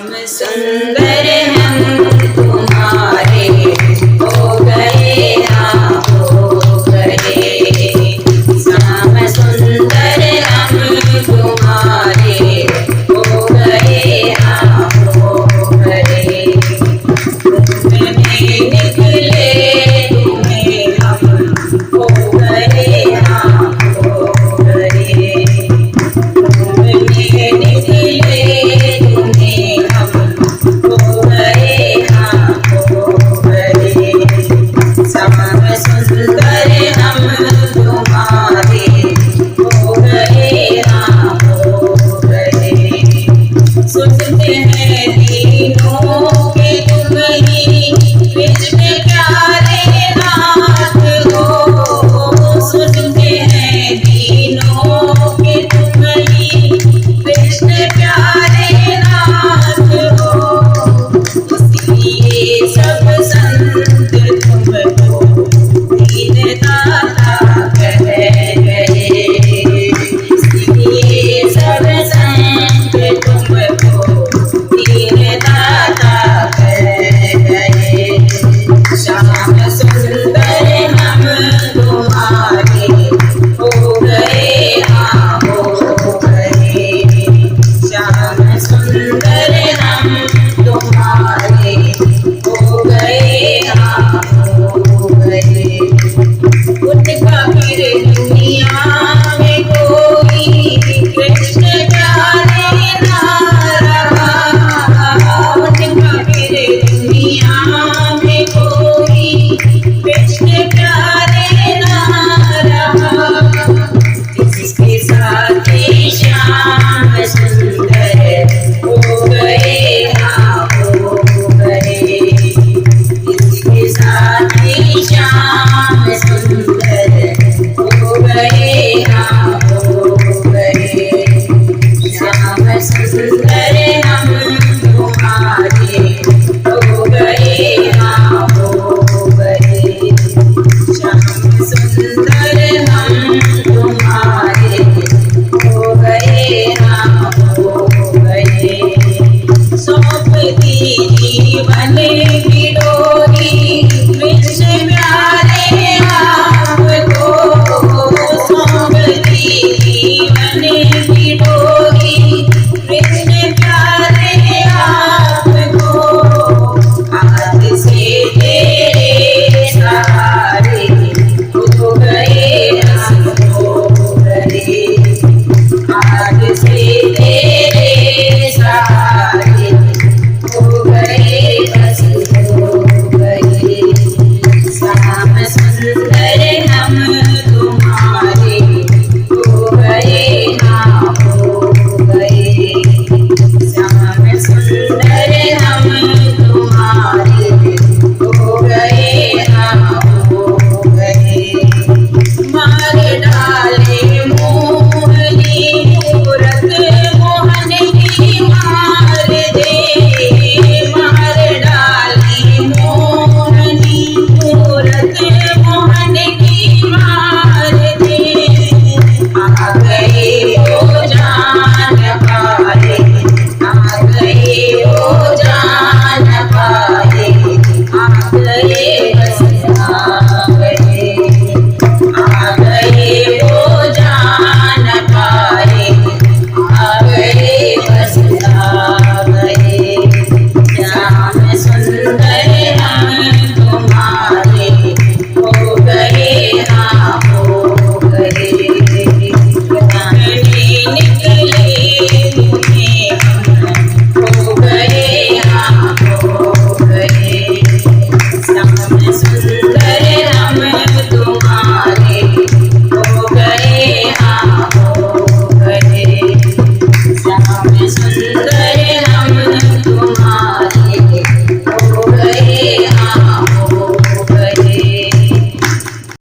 सुंदर हम तुम्हारे हो गए, हाँ हो गए। श्याम सुंदर हम तुम्हारे हो गए, हाँ हो गए। तुम्हें निकले तुम्हें हम हो गए, हाँ हो गए। तुम्हें निकले तुम्हें हम हो गए, हाँ हो गए। श्याम सुंदर हम तुम्हारे हो गए, हाँ हो गए। सुनते हैं तीनों के तुम ही बीच में प्यारे नाथ हो। सुनते हैं तीनों के तुम ही बीच में प्यारे नाथ हो। इसलिए सब संत तुमको दीन दाता कह गए। इसलिए सब संत तुमको दीन दाता कह गए। श्याम सुंदर हम तुम्हारे हो गए, हाँ हो गए। श्याम सुंदर